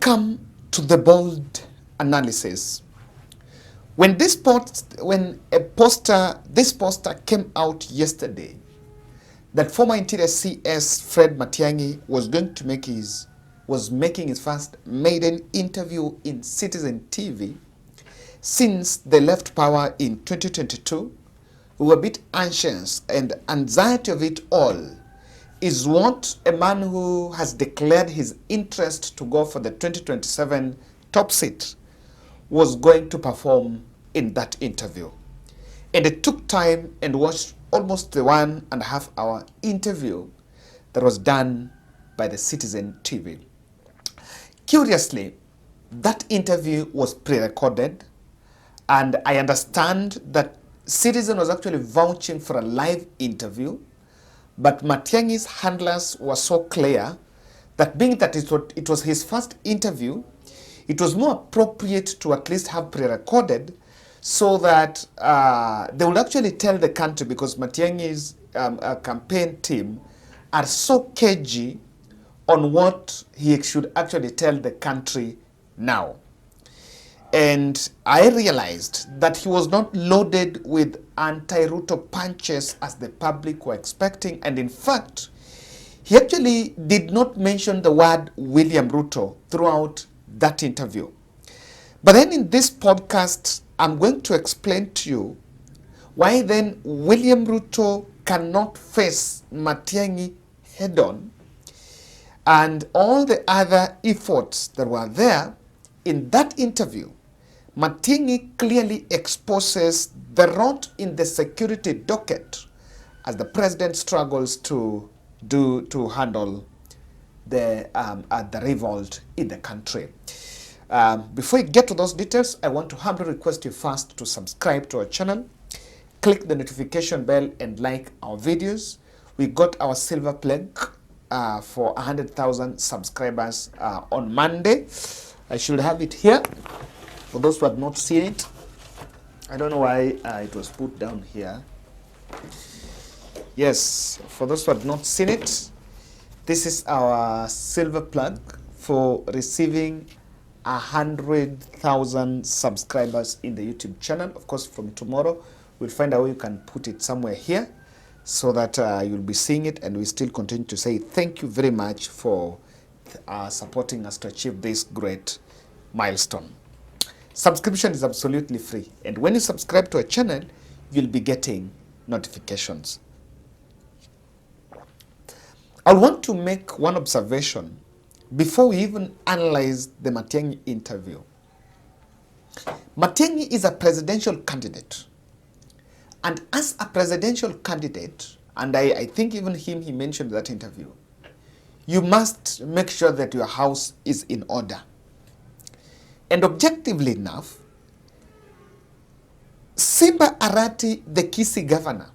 Welcome to the bold analysis. When this poster came out yesterday, that former Interior CS Fred Matiang'i was making his first maiden interview in Citizen TV since they left power in 2022. We were a bit anxious, and anxiety of it all is what a man who has declared his interest to go for the 2027 top seat was going to perform in that interview. And it took time and watched almost the 1.5 hour interview that was done by the Citizen TV. Curiously, that interview was pre-recorded, and I understand that Citizen was actually vouching for a live interview, but Matiang'i's handlers were so clear that being that it was his first interview, it was more appropriate to at least have pre-recorded so that they would actually tell the country, because Matiang'i's campaign team are so cagey on what he should actually tell the country now. And I realized that he was not loaded with anti-Ruto punches as the public were expecting. And in fact, he actually did not mention the word William Ruto throughout that interview. But then in this podcast, I'm going to explain to you why then William Ruto cannot face Matiang'i head-on, and all the other efforts that were there in that interview. Matiang'i clearly exposes the rot in the security docket as the president struggles to handle the revolt in the country. Before we get to those details, I want to humbly request you first to subscribe to our channel, click the notification bell, and like our videos. We got our silver plaque for 100,000 subscribers on Monday. I should have it here. For those who have not seen it, I don't know why it was put down here. Yes, for those who have not seen it, this is our silver plug for receiving 100,000 subscribers in the YouTube channel. Of course, from tomorrow, we'll find out how you can put it somewhere here so that you'll be seeing it, and we still continue to say thank you very much for supporting us to achieve this great milestone. Subscription is absolutely free, and when you subscribe to a channel, you'll be getting notifications. I want to make one observation before we even analyze the Matiang'i interview. Matiang'i is a presidential candidate, and as a presidential candidate, and I think even he mentioned that interview, you must make sure that your house is in order. And objectively enough, Simba Arati, the Kisii governor,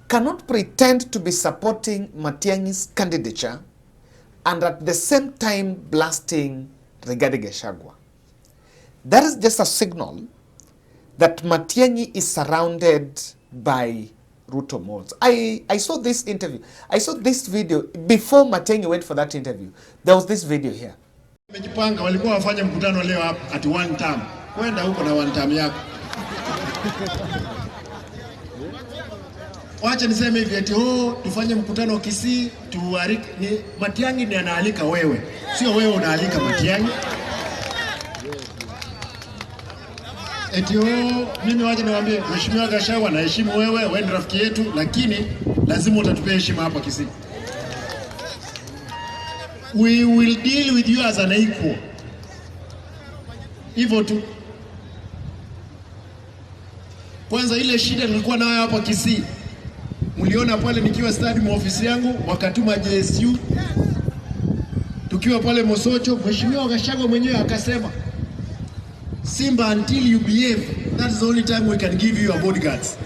cannot pretend to be supporting Matiang'i's candidature and at the same time blasting Rigathi. That is just a signal that Matiang'i is surrounded by Ruto molds. I saw this interview. I saw this video before Matiang'i went for that interview. There was this video here. Wamejipanga, walikuwa wafanye mkutano leo hapa at one time. Kwenda huko na one time yako. Wacha niseme hivi eti tufanye mkutano Kisii, tuarike ni Matiang'i ni anaalika wewe. Sio wewe unaalika Matiang'i. Eti mimi wacha niwaambie Mheshimiwa Gachagua, naheshimu wewe ni rafiki yetu, lakini lazima utatupea heshima hapa Kisii. We will deal with you as an equal. Hivyo tu. Kwanza ile shida nilikuwa nayo hapa Kisii, mliona pale nikiwa stadium office yangu, wakatuma JSU. Tukiwa pale Mosocho, Mheshimiwa Gachagua mwenyewe akasema, Simba, until you behave, that's the only time we can give you your bodyguards.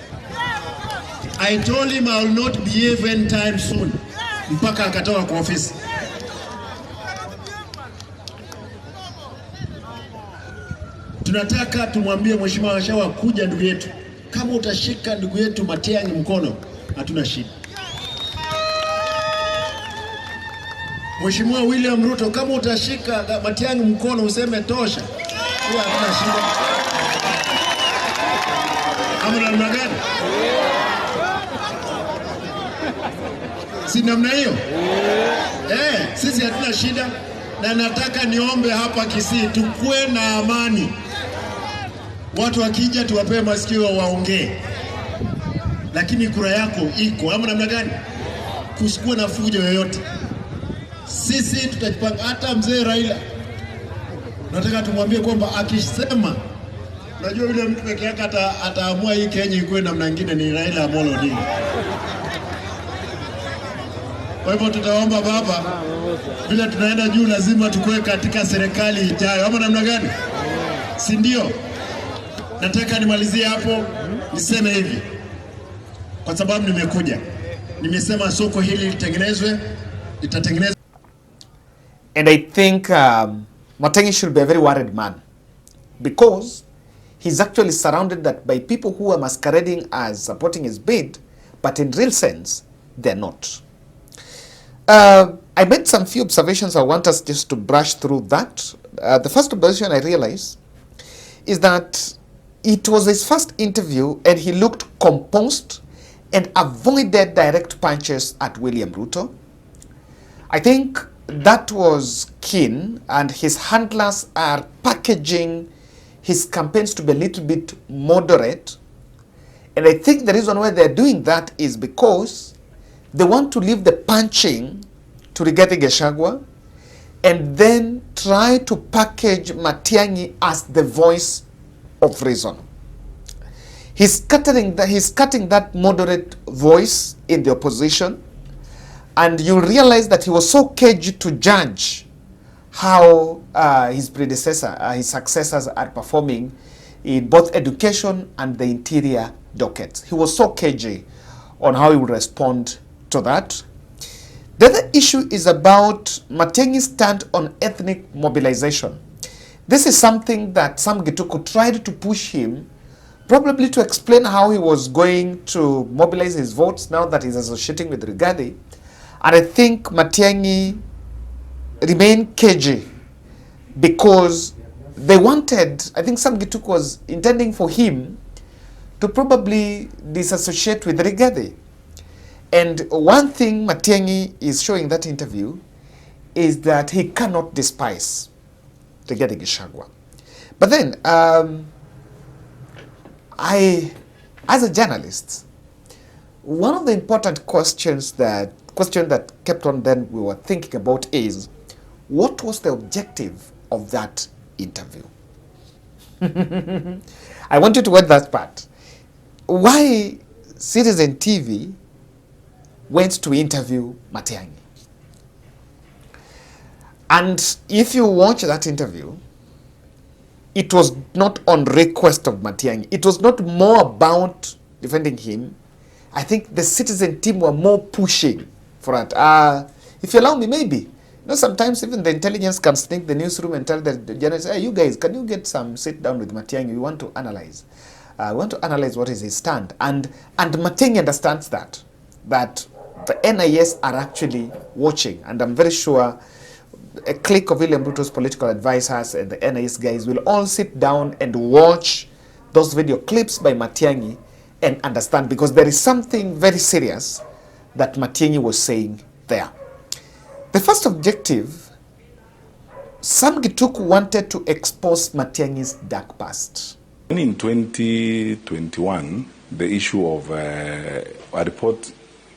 I told him I will not behave anytime soon. Mpaka akatoka kwa ofisi. Tunataka tumwambie Mheshimiwa Gachagua kuja ndugu yetu. Kama utashika ndugu yetu Matiang'i mkono, hatuna shida. Mheshimiwa William Ruto, kama utashika Matiang'i mkono useme tosha, huwa hatuna shida. Ama namna gani? Si namna hiyo? Sisi hatuna shida, na nataka niombe hapa Kisii tukue na amani. Watu wakija tuwape masikio waongee. Lakini kura yako iko, ama namna gani? Kusikuwa na fujo yoyote. Sisi tutajipanga. Hata mzee Raila nataka tumwambie kwamba akisema, unajua yule mtu peke yake ataamua hii Kenya ikuwe namna nyingine ni Raila Amolo Odinga. Kwa hivyo tutaomba baba, bila tunaenda juu lazima tukue katika serikali ijayo, ama namna gani? Si ndio? Nataka nimalizie hapo niseme hivi, kwa sababu nimekuja. Nimesema soko hili litengenezwe, litatengenezwa. And I think Matiang'i should be a very worried man, because he's actually surrounded that by people who are masquerading as supporting his bid, but in real sense, they're not. I made some few observations. I want us just to brush through that. The first observation I realized is that it was his first interview and he looked composed and avoided direct punches at William Ruto. I think that was keen, and his handlers are packaging his campaigns to be a little bit moderate. And I think the reason why they're doing that is because they want to leave the punching to Rigathi Gachagua and then try to package Matiang'i as the voice of reason. He's cutting that moderate voice in the opposition, and you realize that he was so cagey to judge how his successors are performing in both education and the interior dockets. He was so cagey on how he would respond to that. The other issue is about Matiang'i's stand on ethnic mobilization. This is something that Sam Gituku tried to push him, probably to explain how he was going to mobilize his votes now that he's associating with Rigathi. And I think Matiang'i remained cagey because they wanted, I think Sam Gituku was intending for him to probably disassociate with Rigathi. And one thing Matiang'i is showing that interview is that he cannot despise Rigathi Gachagua. But then, as a journalist, one of the important question that kept on then we were thinking about is, what was the objective of that interview? I want you to word that part. Why Citizen TV went to interview Matiang'i? And if you watch that interview, it was not on request of Matiang'i. It was not more about defending him. I think the Citizen team were more pushing for it. If you allow me, maybe. You know, sometimes even the intelligence can sneak the newsroom and tell the journalists, hey, you guys, can you get some sit down with Matiang'i? We want to analyze. We want to analyze what is his stand. And Matiang'i understands that the NIS are actually watching. And I'm very sure a clique of William Ruto's political advisors and the NIS guys will all sit down and watch those video clips by Matiang'i and understand, because there is something very serious that Matiang'i was saying there. The first objective, Sam Gituku wanted to expose Matiang'i's dark past. In 2021, the issue of a report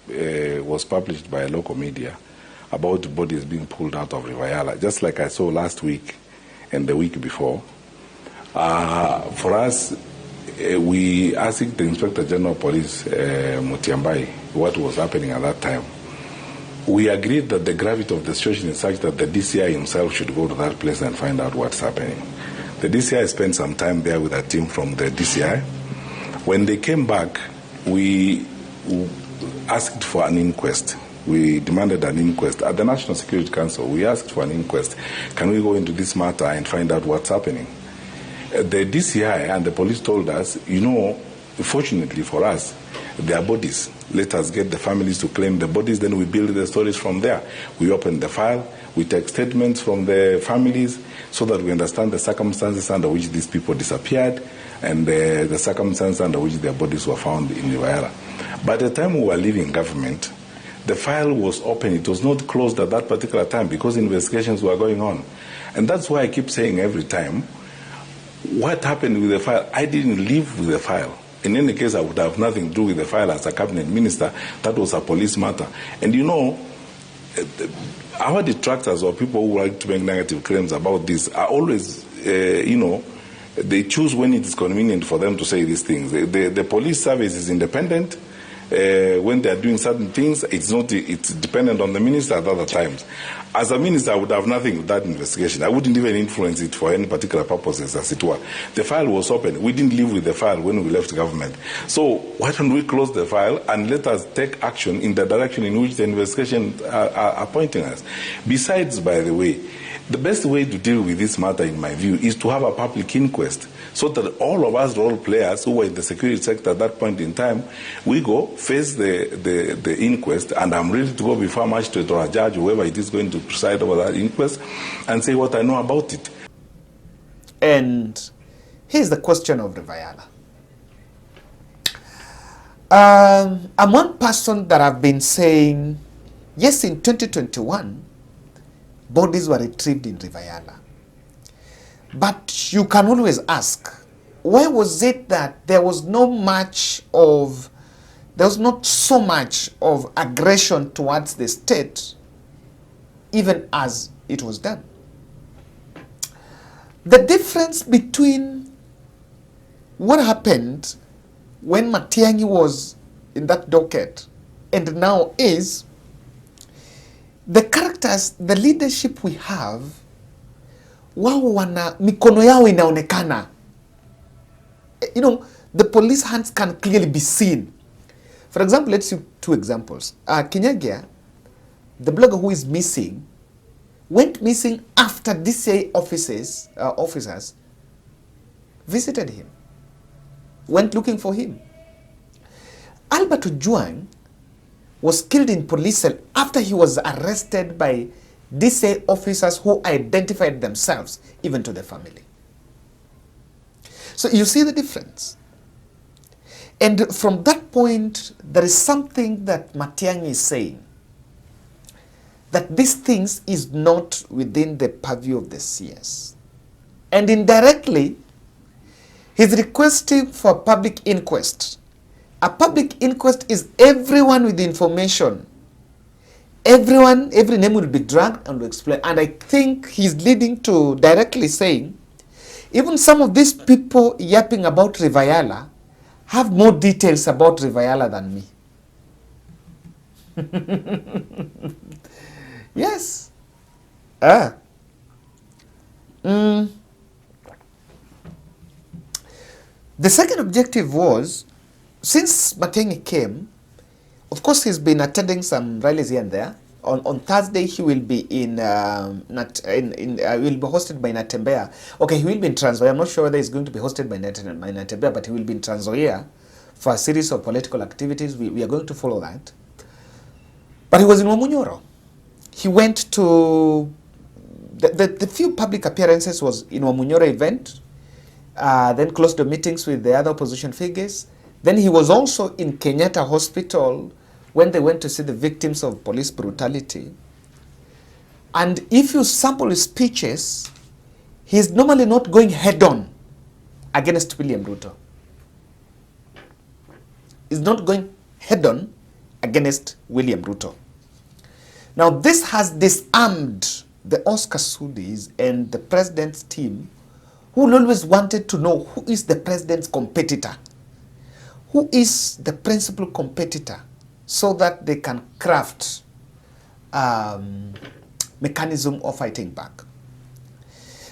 was published by a local media about bodies being pulled out of River Yala, just like I saw last week and the week before. For us, we asked the Inspector General of Police, Matiang'i, what was happening at that time. We agreed that the gravity of the situation is such that the DCI himself should go to that place and find out what's happening. The DCI spent some time there with a team from the DCI. When they came back, we asked for an inquest. We demanded an inquest. At the National Security Council, we asked for an inquest. Can we go into this matter and find out what's happening? The DCI and the police told us, you know, fortunately for us, their bodies. Let us get the families to claim the bodies, then we build the stories from there. We open the file, we take statements from the families so that we understand the circumstances under which these people disappeared and the circumstances under which their bodies were found in Rivaala. By the time we were leaving government, the file was open. It was not closed at that particular time because investigations were going on. And that's why I keep saying every time, what happened with the file? I didn't live with the file. In any case, I would have nothing to do with the file as a cabinet minister. That was a police matter. And you know, our detractors or people who like to make negative claims about this are always, they choose when it is convenient for them to say these things. The police service is independent. When they are doing certain things, it's dependent on the minister at other times. As a minister, I would have nothing with that investigation. I wouldn't even influence it for any particular purposes, as it were. The file was open. We didn't live with the file when we left government. So why don't we close the file and let us take action in the direction in which the investigation are pointing us? Besides, by the way, the best way to deal with this matter, in my view, is to have a public inquest so that all of us role players who were in the security sector at that point in time, we go face the inquest, and I'm ready to go before a magistrate or a judge, whoever it is going to preside over that inquest, and say what I know about it. And here's the question of Rivaala. I'm one person that I've been saying, yes, in 2021, bodies were retrieved in Rivaala. But you can always ask, why was it that there was not so much of aggression towards the state, even as it was done? The difference between what happened when Matiang'i was in that docket and now is the characters, the leadership we have, wao wana mikono yao inaonekana. You know, the police hands can clearly be seen. For example, let's use two examples. Kenyan, the blogger who is missing, went missing after DCI officers visited him, went looking for him. Albert Ojwang was killed in police cell after he was arrested by DCI officers who identified themselves, even to the family. So you see the difference. And from that point, there is something that Matiang'i is saying, that these things is not within the purview of the CS. And indirectly, he's requesting for a public inquest. A public inquest is everyone with information. Every name will be dragged and will explain. And I think he's leading to directly saying, even some of these people yapping about Rivaala have more details about Rivaala than me. Yes. The second objective was, since Matiang'i came, of course, he's been attending some rallies here and there. On Thursday, he will be will be hosted by Natembea. Okay, he will be in Trans Nzoia. I'm not sure whether he's going to be hosted by Natembea, but he will be in Trans Nzoia for a series of political activities. We are going to follow that. But he was in Wamunyoro. He went to the few public appearances was in Wamunyoro event. Then closed the meetings with the other opposition figures. Then he was also in Kenyatta Hospital when they went to see the victims of police brutality. And if you sample his speeches, he's normally not going head-on against William Ruto. He's not going head-on against William Ruto. Now, this has disarmed the Oscar Sudis and the president's team, who always wanted to know who is the president's competitor. Who is the principal competitor, so that they can craft mechanism of fighting back.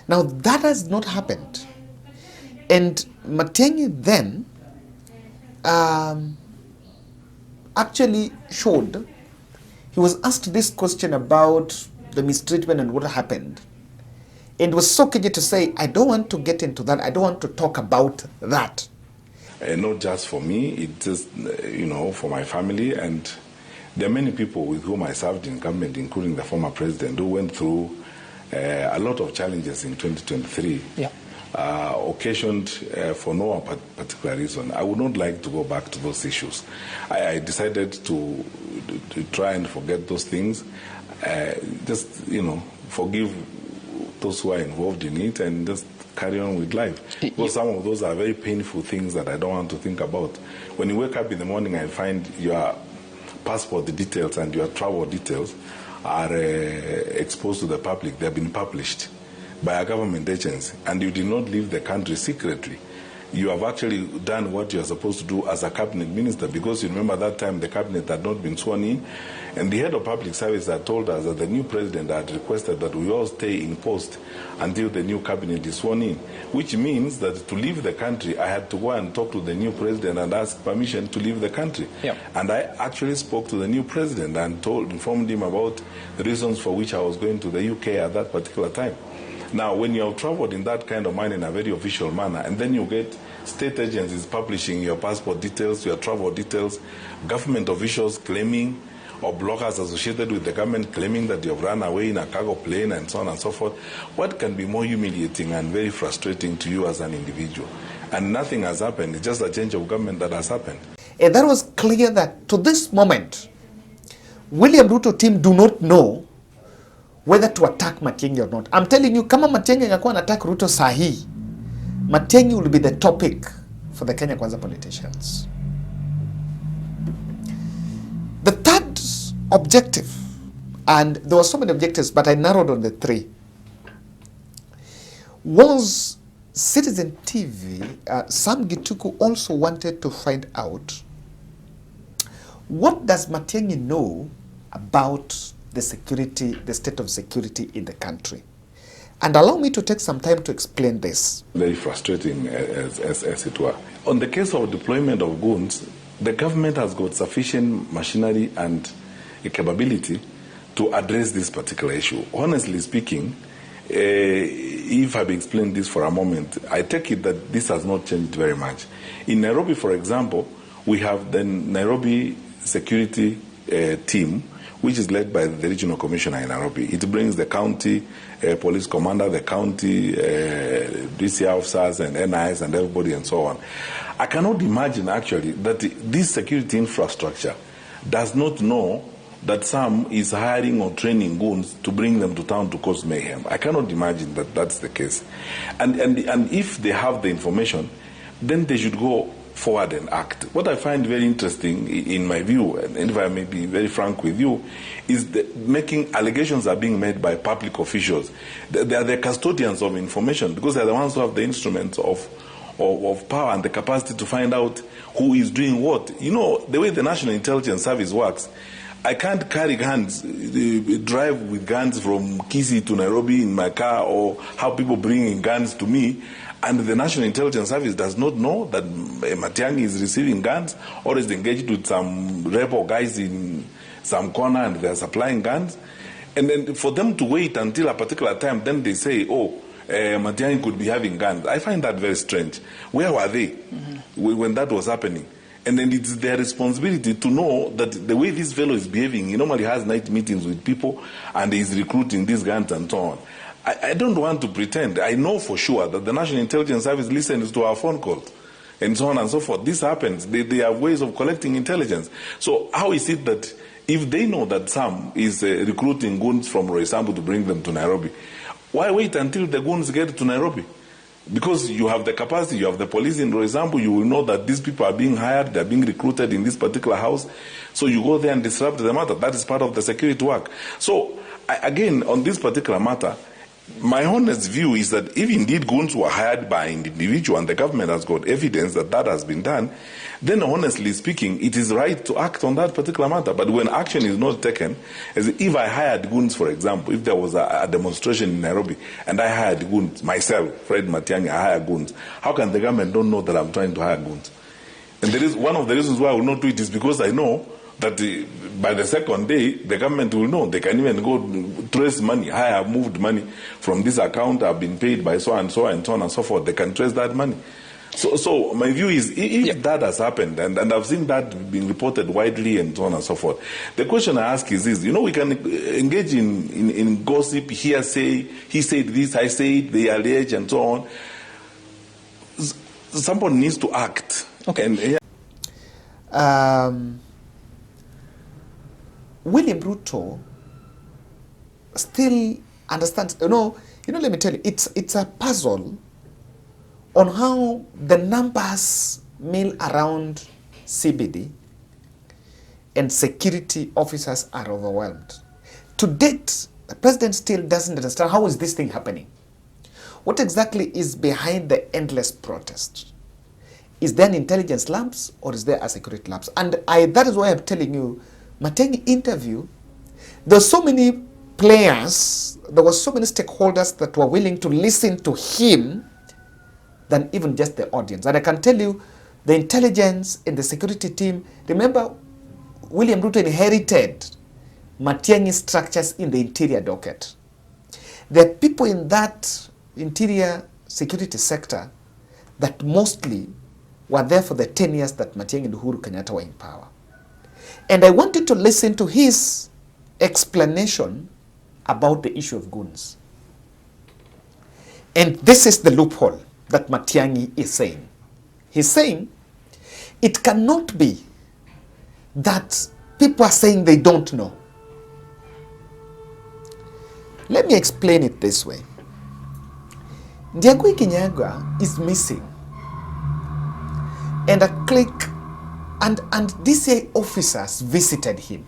Now, that has not happened. And Matiang'i then actually showed, he was asked this question about the mistreatment and what happened. And was so cagey to say, I don't want to get into that. I don't want to talk about that. not just for me, it's just, for my family. And there are many people with whom I served in government, including the former president, who went through a lot of challenges in 2023. Yeah. Occasioned for no particular reason. I would not like to go back to those issues. I decided to try and forget those things, just, forgive those who are involved in it and just carry on with life. Because some of those are very painful things that I don't want to think about. When you wake up in the morning and find your passport details and your travel details are exposed to the public, they have been published by a government agency, and you did not leave the country secretly. You have actually done what you are supposed to do as a cabinet minister, because you remember that time the cabinet had not been sworn in, and the head of public service had told us that the new president had requested that we all stay in post until the new cabinet is sworn in, which means that to leave the country, I had to go and talk to the new president and ask permission to leave the country. Yep. And I actually spoke to the new president and informed him about the reasons for which I was going to the UK at that particular time. Now, when you have traveled in that kind of manner, in a very official manner, and then you get state agencies publishing your passport details, your travel details, government officials claiming, or bloggers associated with the government claiming that you have run away in a cargo plane and so on and so forth, what can be more humiliating and very frustrating to you as an individual? And nothing has happened. It's just a change of government that has happened. And that was clear that to this moment, William Ruto team do not know whether to attack Matiang'i or not. I'm telling you, kama Matiang'i angekuwa attack Ruto sahi, Matiang'i will be the topic for the Kenya Kwanza politicians. The third objective, and there were so many objectives, but I narrowed on the three, was Citizen TV. Sam Gituku also wanted to find out, what does Matiang'i know about the security, the state of security in the country? And allow me to take some time to explain this. Very frustrating, as it were. On the case of deployment of goons, the government has got sufficient machinery and capability to address this particular issue. Honestly speaking, if I've explained this for a moment, I take it that this has not changed very much. In Nairobi, for example, we have the Nairobi security team, which is led by the regional commissioner in Nairobi. It brings the county police commander, the county DC officers and NIS and everybody and so on. I cannot imagine actually that this security infrastructure does not know that some is hiring or training goons to bring them to town to cause mayhem. I cannot imagine that that's the case. And if they have the information, then they should go forward and act. What I find very interesting, in my view, and if I may be very frank with you, is making allegations are being made by public officials. They are the custodians of information, because they are the ones who have the instruments of power and the capacity to find out who is doing what. You know, the way the National Intelligence Service works, I can't carry guns, drive with guns from Kisii to Nairobi in my car, or have people bringing guns to me, and the National Intelligence Service does not know that Matiang'i is receiving guns or is engaged with some rebel guys in some corner and they are supplying guns. And then for them to wait until a particular time, then they say, Matiang'i could be having guns. I find that very strange. Where were they when that was happening? And then it's their responsibility to know that the way this fellow is behaving, he normally has night meetings with people and he's recruiting these guns and so on. I don't want to pretend. I know for sure that the National Intelligence Service listens to our phone calls and so on and so forth. This happens. They have ways of collecting intelligence. So how is it that if they know that some is recruiting goons from Roysambu to bring them to Nairobi, why wait until the goons get to Nairobi? Because you have the capacity, you have the police in Roysambu, you will know that these people are being hired, they are being recruited in this particular house. So you go there and disrupt the matter. That is part of the security work. So again, on this particular matter, my honest view is that if indeed goons were hired by an individual and the government has got evidence that that has been done, then honestly speaking, it is right to act on that particular matter. But when action is not taken, as if I hired goons, for example, if there was a demonstration in Nairobi and I hired goons, myself, Fred Matiang'i, I hired goons, how can the government don't know that I'm trying to hire goons? And there is one of the reasons why I will not do it is because I know that by the second day, the government will know. They can even go trace money. I have moved money from this account, I've been paid by so and so and so on and so forth. They can trace that money. So my view is, if that has happened, and I've seen that being reported widely and so on and so forth, the question I ask is this: we can engage in gossip, hearsay, he said this, I say it, they allege, and so on. Somebody needs to act. Okay. William Ruto still understands. Let me tell you, it's a puzzle on how the numbers mill around CBD and security officers are overwhelmed. To date, the president still doesn't understand how is this thing happening. What exactly is behind the endless protest? Is there an intelligence lapse or is there a security lapse? And that is why I'm telling you, Matiang'i interview, there's so many players, there were so many stakeholders that were willing to listen to him than even just the audience. And I can tell you, the intelligence and the security team, remember, William Ruto inherited Matiang'i structures in the interior docket. There are people in that interior security sector that mostly were there for the 10 years that Matiang'i and Uhuru Kenyatta were in power. And I wanted to listen to his explanation about the issue of goons. And this is the loophole that Matiang'i is saying. He's saying it cannot be that people are saying they don't know. Let me explain it this way. Ndiagui Kinyaga is missing. And a clique and DCI officers visited him,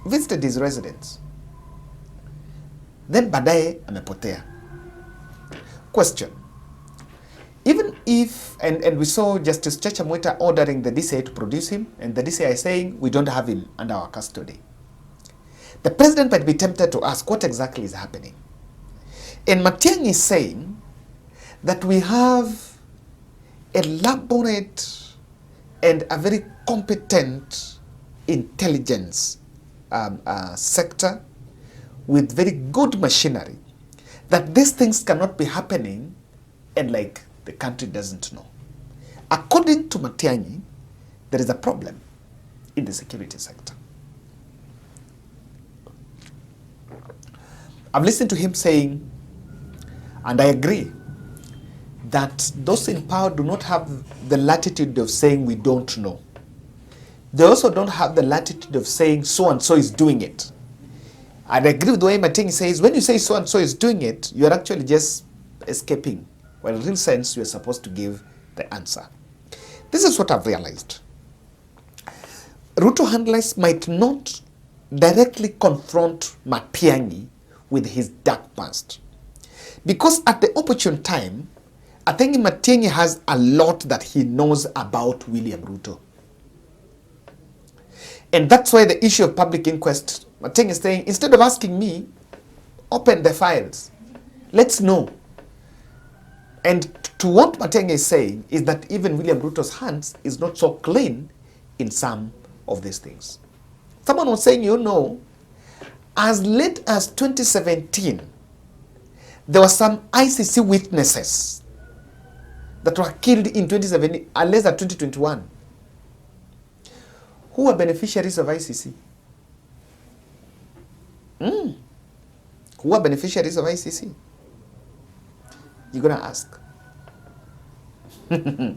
visited his residence. Then baadaye amepotea. Question. Even if, and we saw Justice Chacha Mwita ordering the DCI to produce him, and the DCI saying we don't have him under our custody, the president might be tempted to ask what exactly is happening. And Matiang'i is saying that we have a elaborate and a very competent intelligence sector with very good machinery, that these things cannot be happening and like the country doesn't know. According to Matiang'i, there is a problem in the security sector. I've listened to him saying, and I agree, that those in power do not have the latitude of saying we don't know. They also don't have the latitude of saying so-and-so is doing it. And I agree with the way Matiang'i says, when you say so-and-so is doing it, you're actually just escaping. Well, in real sense, you're supposed to give the answer. This is what I've realized. Ruto handlers might not directly confront Matiang'i with his dark past. Because at the opportune time, I think Matiang'i has a lot that he knows about William Ruto. And that's why the issue of public inquest, Matiang'i is saying, instead of asking me, open the files. Let's know. And to what Matiang'i is saying is that even William Ruto's hands is not so clean in some of these things. Someone was saying, as late as 2017, there were some ICC witnesses that were killed in 2017, unless at 2021. Who are beneficiaries of ICC? Who are beneficiaries of ICC? You're going to ask. The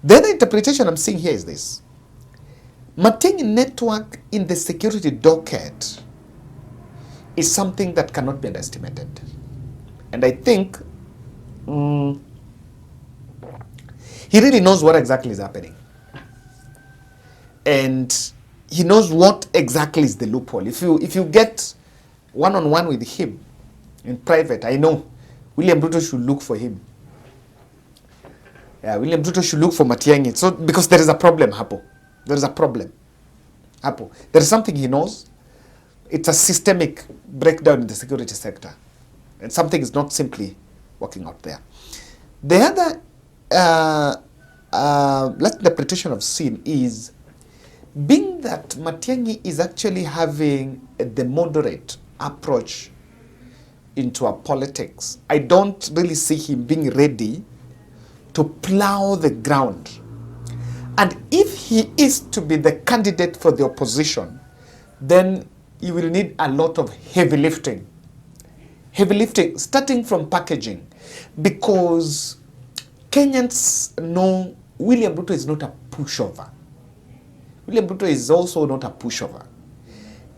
other interpretation I'm seeing here is this. Matiang'i network in the security docket is something that cannot be underestimated. And I think he really knows what exactly is happening. And he knows what exactly is the loophole. If you get one-on-one with him in private, I know William Ruto should look for him. Yeah, William Ruto should look for Matiang'i. So, because there is a problem, Hapo. There is a problem. Hapo. There is something he knows. It's a systemic breakdown in the security sector. And something is not simply working out there. The other interpretation of sin is being that Matiang'i is actually having the moderate approach into our politics. I don't really see him being ready to plow the ground. And if he is to be the candidate for the opposition, then you will need a lot of heavy lifting. Heavy lifting, starting from packaging, because Kenyans know William Ruto is not a pushover. William Ruto is also not a pushover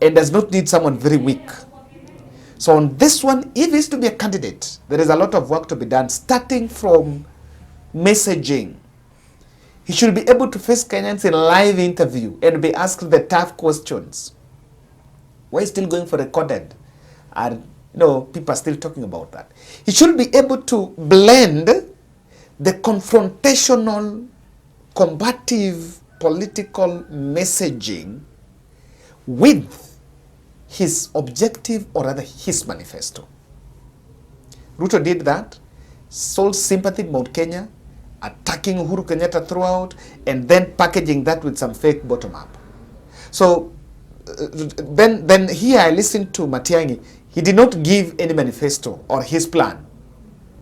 and does not need someone very weak. So on this one, if he is to be a candidate, there is a lot of work to be done, starting from messaging. He should be able to face Kenyans in a live interview and be asked the tough questions. Why is still going for recorded? And people are still talking about that. He should be able to blend the confrontational, combative, political messaging with his objective, or rather his manifesto. Ruto did that, sold sympathy in Mount Kenya, attacking Uhuru Kenyatta throughout, and then packaging that with some fake bottom-up. So then here I listened to Matiang'i. He did not give any manifesto or his plan.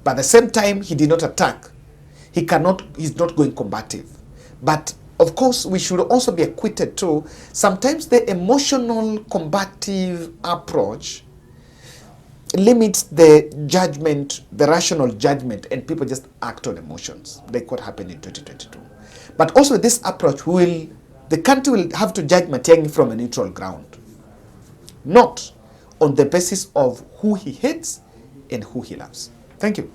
But at the same time, he did not attack. He's not going combative. But of course, we should also be acquitted too. Sometimes the emotional combative approach limits the judgment, the rational judgment, and people just act on emotions, like what happened in 2022. But also this approach, the country will have to judge Matiang'i from a neutral ground, not on the basis of who he hates and who he loves. Thank you.